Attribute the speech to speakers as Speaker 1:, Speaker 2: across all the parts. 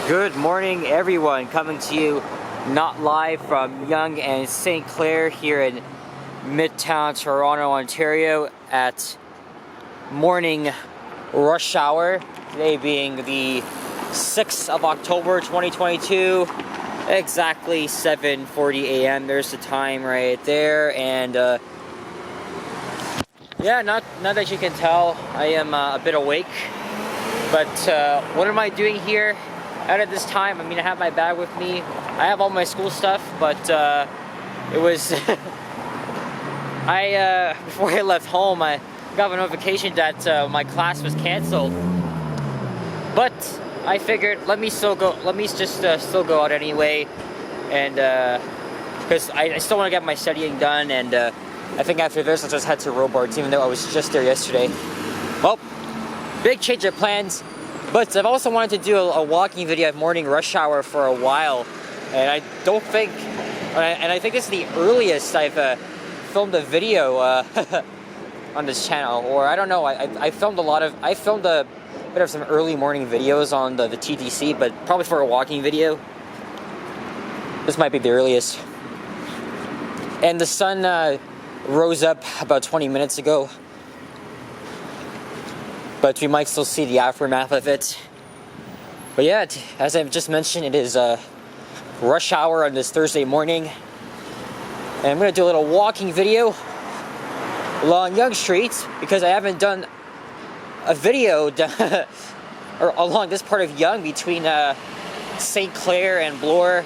Speaker 1: Good morning, everyone. Coming to you not live from Yonge and St Clair here in Midtown Toronto, Ontario at morning rush hour. Today being the 6th of October 2022, exactly 7:40 a.m. There's the time right there, and yeah, not that you can tell, I am a bit awake. But what am I doing here at this time? I mean, I have my bag with me. I have all my school stuff, but it was before I left home, I got a notification that my class was canceled. But I figured, let me still go out anyway, and because I still want to get my studying done, and I think after this I'll just head to Robarts, even though I was just there yesterday. Well, big change of plans, but I've also wanted to do a walking video at morning rush hour for a while, and I don't think, and I think this is the earliest I've filmed a video on this channel, or I don't know. I filmed a bit of some early morning videos on the TTC, but probably for a walking video, this might be the earliest. And the sun rose up about 20 minutes ago, but we might still see the aftermath of it. But yeah, as I've just mentioned, it is rush hour on this Thursday morning, and I'm going to do a little walking video along Yonge Street, because I haven't done a video or along this part of Yonge between St Clair and Bloor.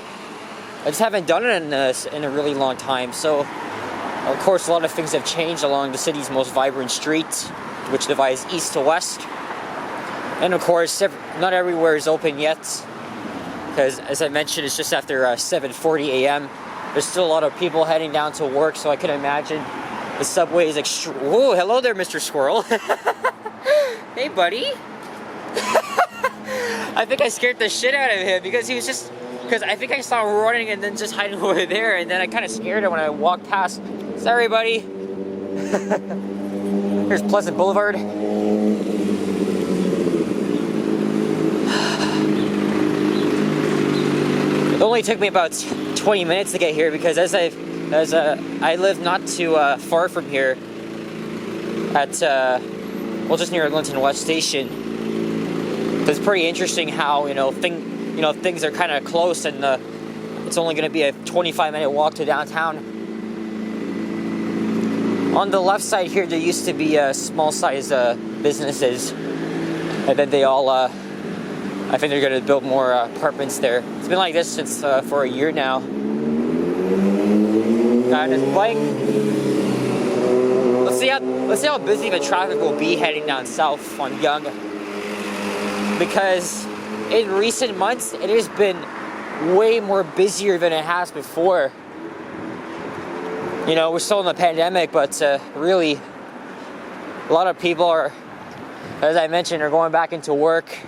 Speaker 1: I just haven't done it in a really long time. So, of course, a lot of things have changed along the city's most vibrant street, which divides east to west. And of course, not everywhere is open yet, because as I mentioned, it's just after 7:40 a.m. There's still a lot of people heading down to work, so I can imagine the subway is Whoa, hello there, Mr. Squirrel. Hey, buddy. I think I scared the shit out of him, because I think I saw him running and then just hiding over there, and then I kind of scared him when I walked past. Sorry, buddy. Here's Pleasant Boulevard. It only took me about 20 minutes to get here, because as I live not too far from here, at just near Linton West Station. It's pretty interesting how things are kind of close, and it's only going to be a 25-minute walk to downtown. On the left side here, there used to be small-size businesses, and then they all, I think they're going to build more apartments there. It's been like this since for a year now. Got this bike. Let's see how busy the traffic will be heading down south on Yonge, because in recent months it has been way more busier than it has before. We're still in the pandemic, but really, a lot of people are, as I mentioned, are going back into work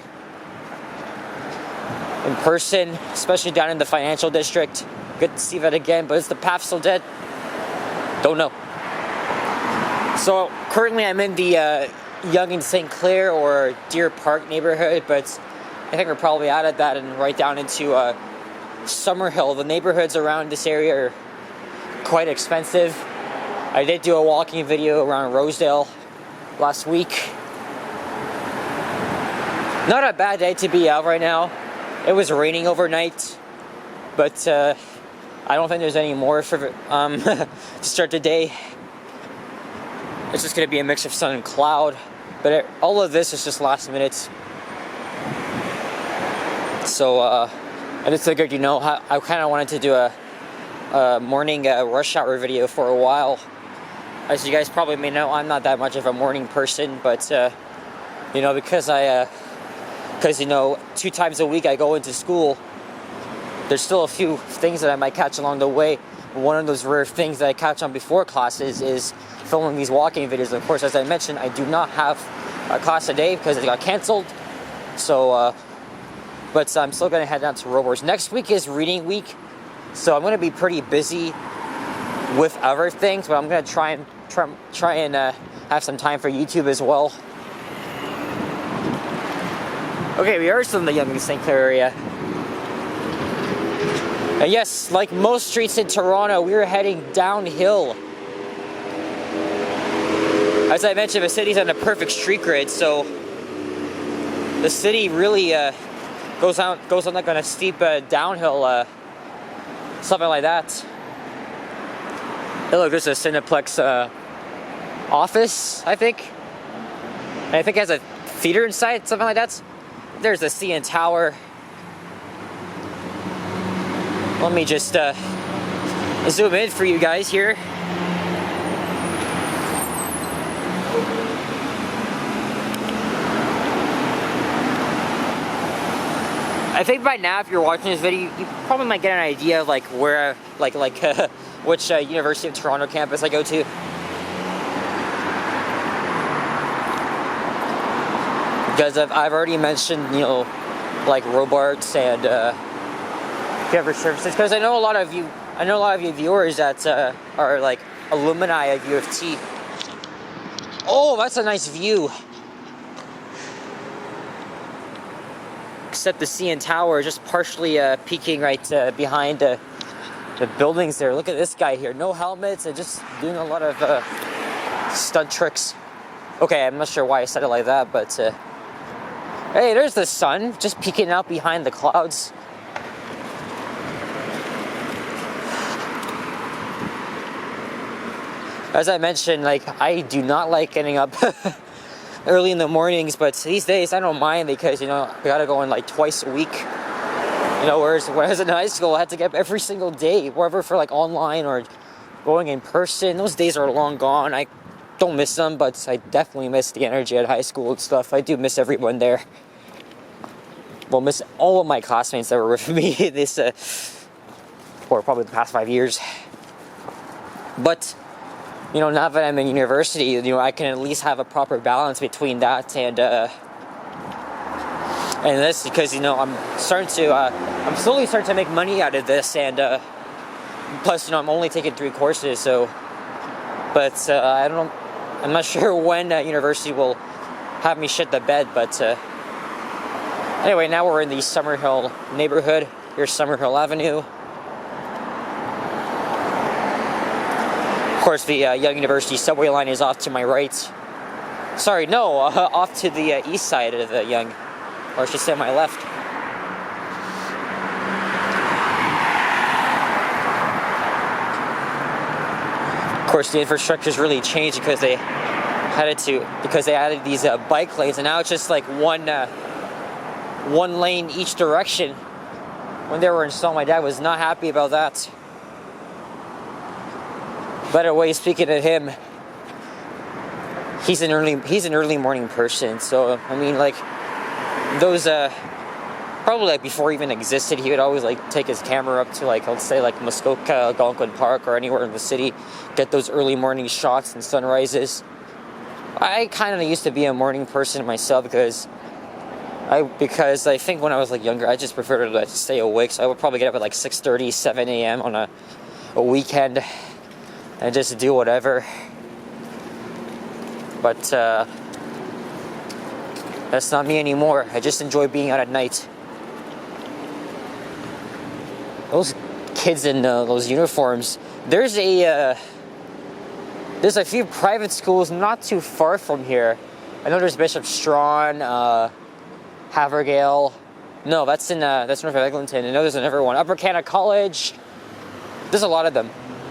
Speaker 1: in person, especially down in the financial district. Good to see that again, but is the path still dead? Don't know. So currently I'm in the Yonge and St Clair or Deer Park neighborhood, but I think we're probably out of that and right down into Summerhill. The neighborhoods around this area are quite expensive. I did do a walking video around Rosedale last week. Not a bad day to be out right now. It was raining overnight, but I don't think there's any more for to start the day. It's just going to be a mix of sun and cloud, but all of this is just last minute. So I just figured, I kind of wanted to do a morning rush hour video for a while. As you guys probably may know, I'm not that much of a morning person, but because 2 times a week I go into school, there's still a few things that I might catch along the way. One of those rare things that I catch on before classes is filming these walking videos. Of course, as I mentioned, I do not have a class today because it got canceled. So, but I'm still going to head down to Robarts. Next week is reading week, so I'm going to be pretty busy with other things, but I'm going to try and have some time for YouTube as well. Okay, we are still in the Yonge and St Clair area. And yes, like most streets in Toronto, we are heading downhill. As I mentioned, the city's on a perfect street grid, so the city really goes on like on a steep downhill, something like that. Hey, look, there's a Cineplex office, I think. And I think it has a theater inside, something like that. There's the CN Tower. Let me just zoom in for you guys here. I think by now, if you're watching this video, you probably might get an idea of like where, which University of Toronto campus I go to. Because I've already mentioned, you know, like Robarts and Cover Services. Because I know a lot of you viewers that are like alumni of U of T. Oh, that's a nice view. Except the CN Tower just partially peeking right behind the buildings there. Look at this guy here, no helmets and just doing a lot of stunt tricks. Okay, I'm not sure why I said it like that, but hey, there's the sun just peeking out behind the clouds. As I mentioned, like, I do not like getting up early in the mornings, but these days I don't mind because, you know, I gotta go in like twice a week. You know, whereas when I was in high school, I had to get up every single day, whether for like online or going in person. Those days are long gone. I don't miss them, but I definitely miss the energy at high school and stuff. I do miss everyone there. Well, miss all of my classmates that were with me this, or probably the past 5 years. But you know, now that I'm in university, you know, I can at least have a proper balance between that and this, because, you know, I'm slowly starting to make money out of this, and plus, you know, I'm only taking 3 courses, so, but I'm not sure when university will have me shit the bed, but anyway, now we're in the Summerhill neighborhood. Here's Summerhill Avenue. Of course, the Yonge University subway line is off to my right. Sorry, no, off to the east side of the Yonge, or I should say my left. Of course, the infrastructure's really changed because they added these bike lanes, and now it's just like one lane each direction. When they were installing, my dad was not happy about that. Better way, speaking of him, he's an early morning person. So I mean, like, those probably like before he even existed, he would always like take his camera up to, like, let's say like Muskoka, Algonquin Park, or anywhere in the city, get those early morning shots and sunrises. I kind of used to be a morning person myself because I think when I was like younger, I just preferred to stay awake. So I would probably get up at like 6:30, 7 a.m. on a weekend and just do whatever. But that's not me anymore. I just enjoy being out at night. Those kids in those uniforms. There's a few private schools not too far from here. I know there's Bishop Strawn, Havergale. No, that's north of Eglinton. I know there's another one. Upper Canada College. There's a lot of them.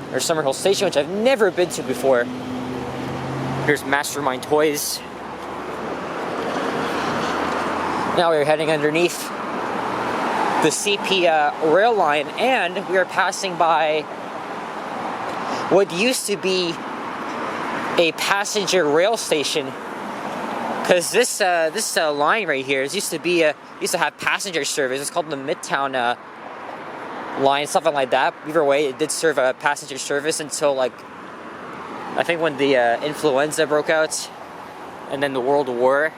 Speaker 1: There's Summerhill Station, which I've never been to before. Here's Mastermind Toys. Now we're heading underneath the CP rail line, and we are passing by what used to be a passenger rail station. Because this line right here used to have passenger service. It's called the Midtown line, something like that. Either way, it did serve a passenger service until, like, I think when the influenza broke out, and then the World War.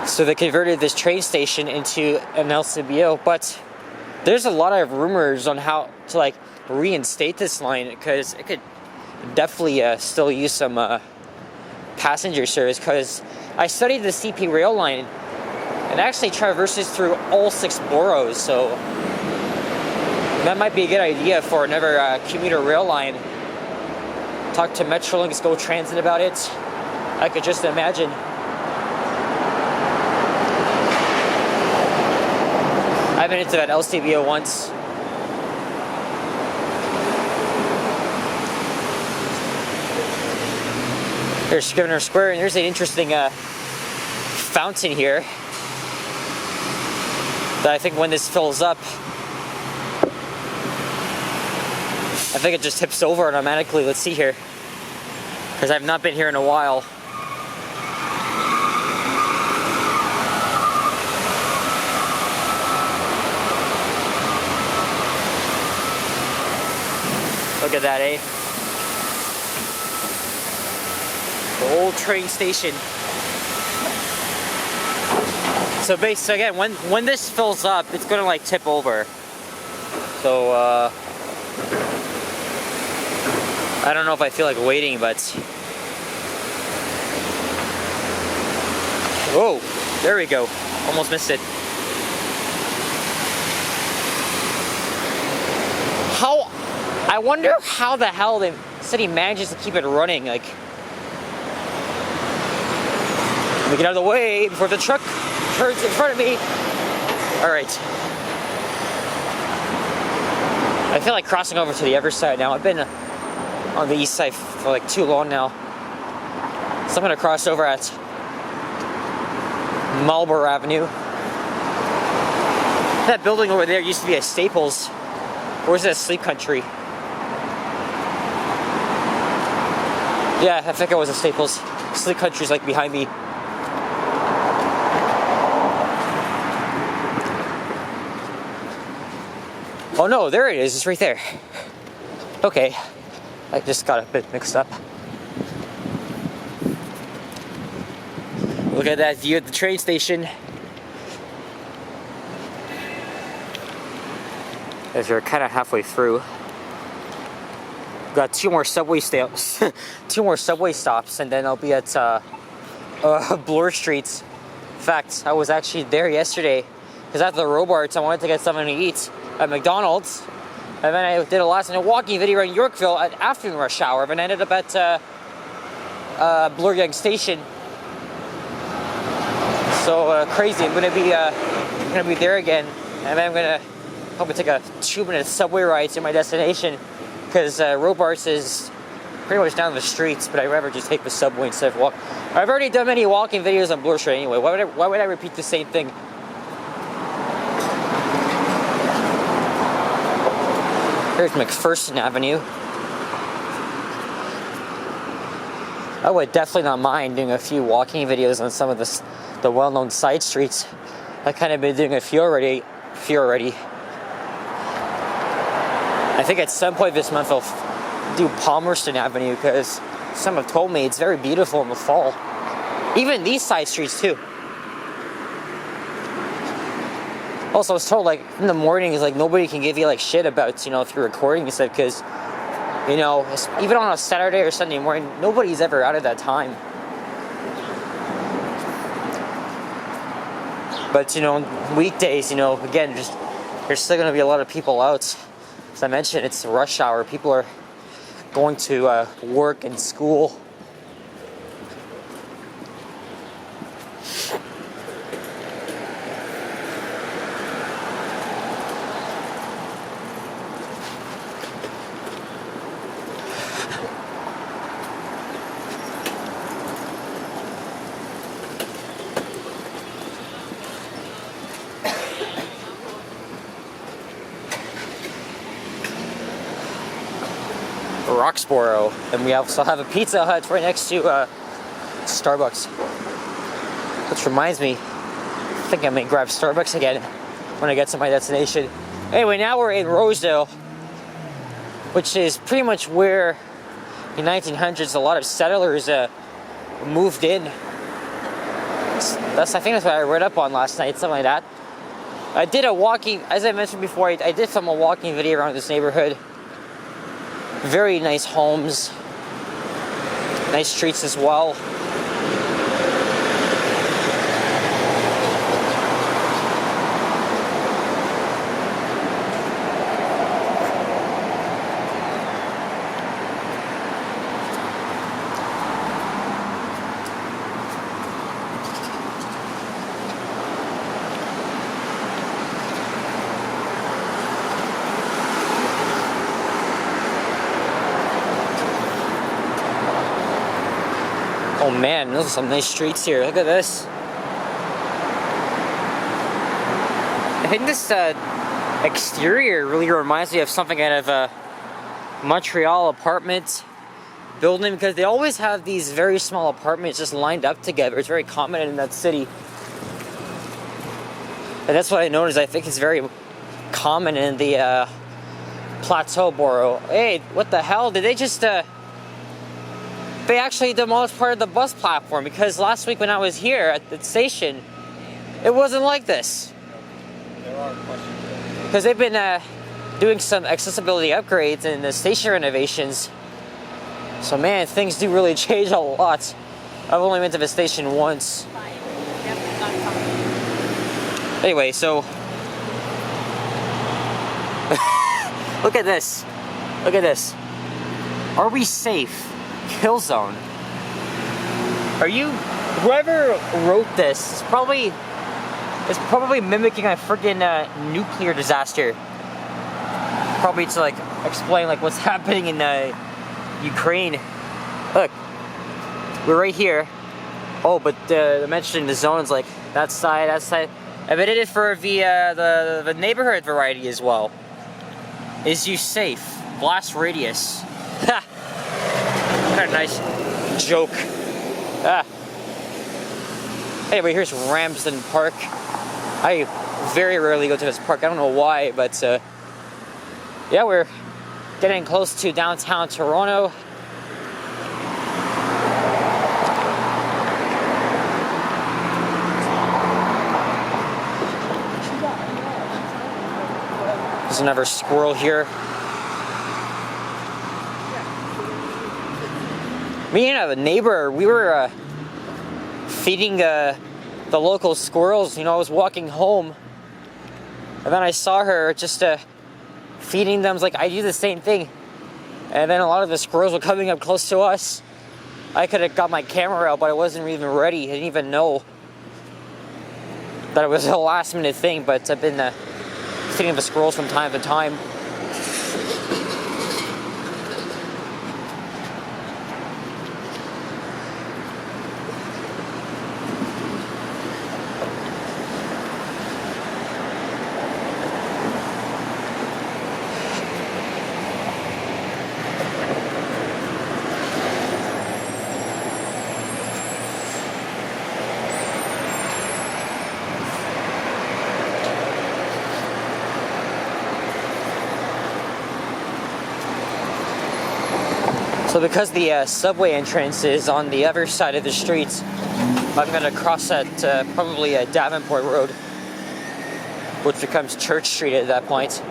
Speaker 1: So they converted this train station into an LCBO. But there's a lot of rumors on how to, like, reinstate this line, because it could definitely still use some passenger service. Because I studied the CP rail line. It actually traverses through all 6 boroughs, so That might be a good idea for another commuter rail line. Talk to Metrolinx, Go Transit about it. I could just imagine. I've been into that LCBO once. There's Scrivener Square, and there's an interesting fountain here that I think when this fills up, I think it just tips over automatically. Let's see here, because I've not been here in a while. Look at that, eh? The old train station. So basically, again, when this fills up, it's gonna like tip over. So I don't know if I feel like waiting, but whoa, there we go. Almost missed it. I wonder how the hell the city manages to keep it running. Like, let me get out of the way before the truck turns in front of me. All right. I feel like crossing over to the other side now. I've been on the east side for like too long now. So I'm gonna cross over at Marlborough Avenue. That building over there used to be a Staples. Or is it a Sleep Country? Yeah, I think it was a Staples. Sleep Country's like behind me. Oh no, there it is. It's right there. Okay. I just got a bit mixed up. Look at that view at the train station. As you're kind of halfway through. Got two more subway stops, and then I'll be at Bloor Street. In fact, I was actually there yesterday because after the Robarts, I wanted to get something to eat at McDonald's, and then I did a last-minute walking video around Yorkville at afternoon rush hour, and I ended up at Bloor Yonge Station. So crazy! I'm gonna be there again, and then I'm gonna probably take a 2-minute subway ride to my destination. Because Robarts is pretty much down the streets, but I'd rather just take the subway instead of walk. I've already done many walking videos on Bloor Street anyway. Why would I repeat the same thing? Here's McPherson Avenue. I would definitely not mind doing a few walking videos on some of the well-known side streets. I've kind of been doing a few already. I think at some point this month I'll do Palmerston Avenue because some have told me it's very beautiful in the fall. Even these side streets too. Also, I was told like in the mornings, like nobody can give you like shit about, you know, if you're recording and stuff because, you know, even on a Saturday or Sunday morning, nobody's ever out at that time. But, you know, weekdays, you know, again, just there's still going to be a lot of people out. As I mentioned, it's rush hour. People are going to work and school. Roxborough, and we also have a Pizza Hut right next to Starbucks. Which reminds me, I think I may grab Starbucks again when I get to my destination. Anyway, now we're in Rosedale, which is pretty much where in the 1900s a lot of settlers moved in. I think that's what I read up on last night, something like that. I did a walking, as I mentioned before, I did film a walking video around this neighborhood. Very nice homes, nice streets as well. Oh man, those are some nice streets here. Look at this. I think this exterior really reminds me of something out of a Montreal apartment building, because they always have these very small apartments just lined up together. It's very common in that city. And that's what I noticed. I think it's very common in the Plateau Borough. Hey, what the hell? Did they just they actually demolished part of the bus platform, because last week when I was here at the station, it wasn't like this.
Speaker 2: There are questions.
Speaker 1: Because they've been doing some accessibility upgrades and the station renovations. So man, things do really change a lot. I've only been to the station once. Anyway, so look at this. Look at this. Are we safe? Kill zone. Are you? Whoever wrote this is probably mimicking a friggin' nuclear disaster. Probably to like explain like what's happening in Ukraine. Look, we're right here. Oh, but mentioning the zones, like that side. I did it for the neighborhood variety as well. Is you safe? Blast radius. Ha! What a nice joke. Ah. Anyway, here's Ramsden Park. I very rarely go to this park. I don't know why, but yeah, we're getting close to downtown Toronto. There's another squirrel here. Me and a neighbor, we were feeding the local squirrels. You know, I was walking home, and then I saw her just feeding them. Like, I do the same thing. And then a lot of the squirrels were coming up close to us. I could have got my camera out, but I wasn't even ready. I didn't even know that it was a last minute thing, but I've been feeding the squirrels from time to time. So because the subway entrance is on the other side of the street, I'm going to cross at probably Davenport Road, which becomes Church Street at that point.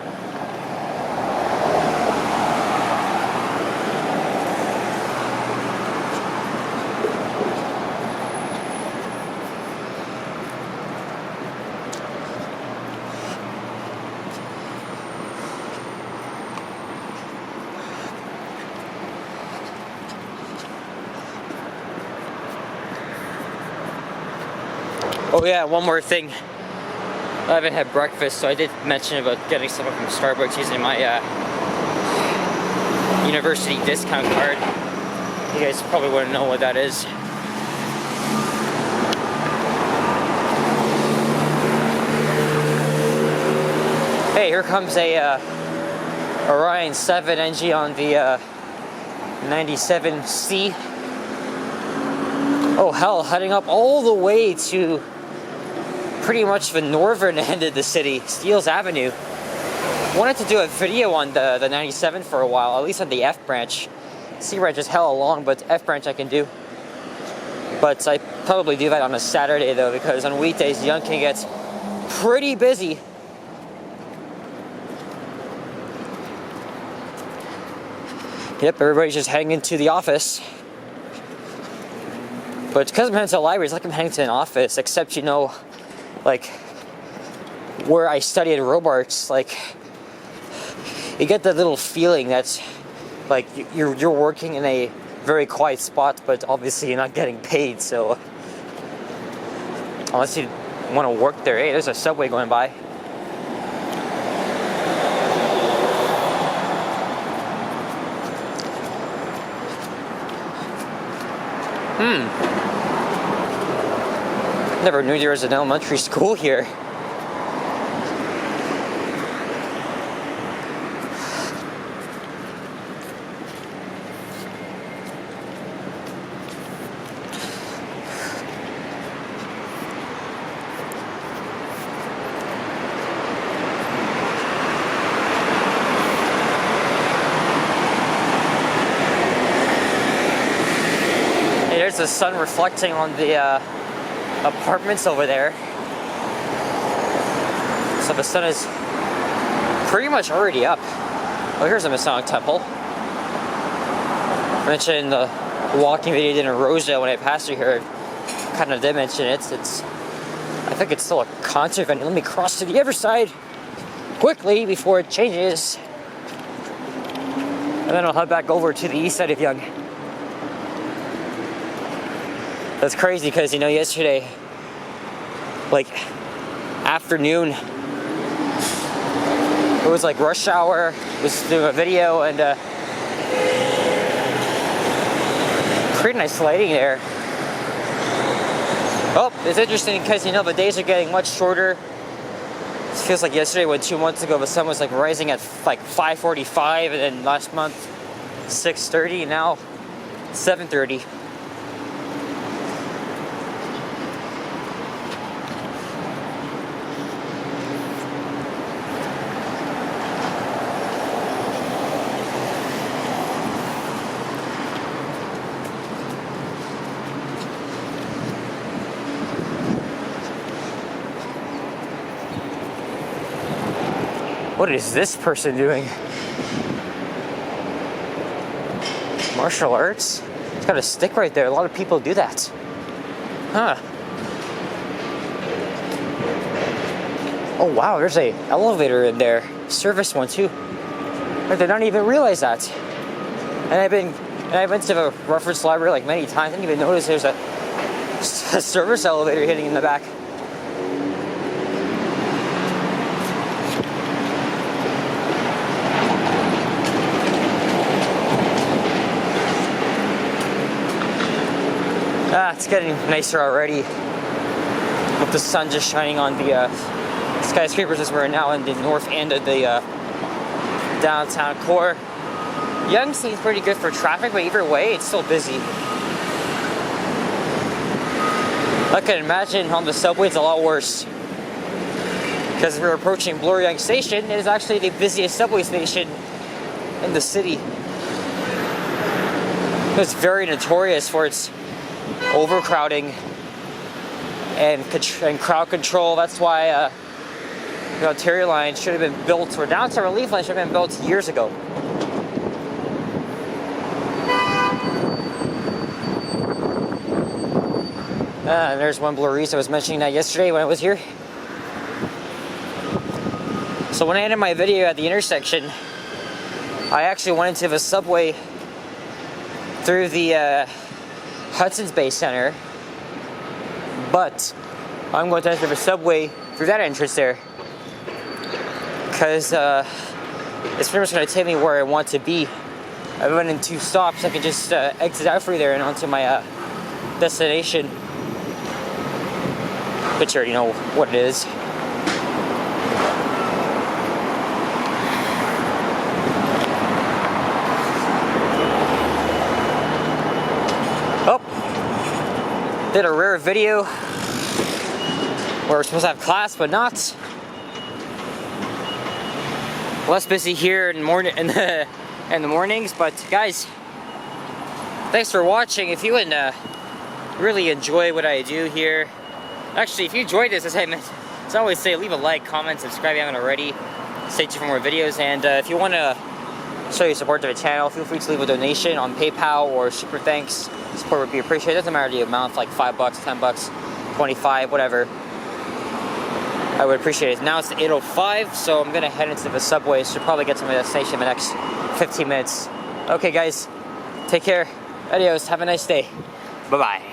Speaker 1: Oh yeah, one more thing. I haven't had breakfast, so I did mention about getting something from Starbucks using my university discount card. You guys probably wouldn't know what that is. Hey, here comes a Orion 7 NG on the 97C. Oh hell, heading up all the way to pretty much the northern end of the city, Steeles Avenue. Wanted to do a video on the 97 for a while, at least on the F branch. C branch is hella long, but F branch I can do. But I probably do that on a Saturday though, because on weekdays Yonge can get pretty busy. Yep, everybody's just heading into the office. But because I'm heading to the library, it's like I'm heading to an office, except, you know, like, where I studied Robarts, like, you get that little feeling that's, like, you're working in a very quiet spot, but obviously you're not getting paid, so, unless you want to work there. Hey, there's a subway going by. Never knew there was an elementary school here. Hey, there's the sun reflecting on the apartments over there. So the sun is pretty much already up. Oh, here's the Masonic Temple. I mentioned the walking video I did in Rosedale when I passed through here. I kind of did mention it. I think it's still a concert venue. Let me cross to the other side quickly before it changes. And then I'll head back over to the east side of Yonge. That's crazy because, you know, yesterday, like, afternoon, it was like rush hour, was doing a video, and pretty nice lighting there. Oh, it's interesting because, you know, the days are getting much shorter. It feels like yesterday, when 2 months ago, the sun was like rising at like 5:45, and then last month 6:30, and now 7:30. What is this person doing? Martial arts? It's got a stick right there. A lot of people do that. Huh. Oh wow, there's a elevator in there. Service one too. I did not even realize that. And I went to the reference library like many times. I didn't even notice there's a service elevator hitting in the back. It's getting nicer already with the sun just shining on the skyscrapers as we're now in the north end of the downtown core. Yonge seems pretty good for traffic, but either way, it's still busy. I can imagine on the subway it's a lot worse. Because we're approaching Bloor Yonge Station, it is actually the busiest subway station in the city. It's very notorious for its overcrowding and crowd control. That's why the Ontario line should have been built, or downtown relief line should have been built years ago. And there's one Bloor East. I was mentioning that yesterday when I was here. So when I ended my video at the intersection, I actually went into the subway through the Hudson's Bay Center, but I'm going to enter the subway through that entrance there because it's pretty much going to take me where I want to be. I went in 2 stops. I can just exit out through there and onto my destination, which you already know what it is. Oh, did a rare video where we're supposed to have class, but not. Less busy here in the mornings, but guys, thanks for watching. If you would really enjoy what I do here, actually, if you enjoyed this, as I always say, leave a like, comment, subscribe if you haven't already. Stay tuned for more videos, and if you want to show your support to the channel, feel free to leave a donation on PayPal or Super Thanks. Support would be appreciated. It doesn't matter the amount, like $5, $10, 25, whatever. I would appreciate it. Now it's 8:05, so I'm gonna head into the subway. Should probably get to my destination in the next 15 minutes. Okay, guys, take care. Adios. Have a nice day. Bye-bye.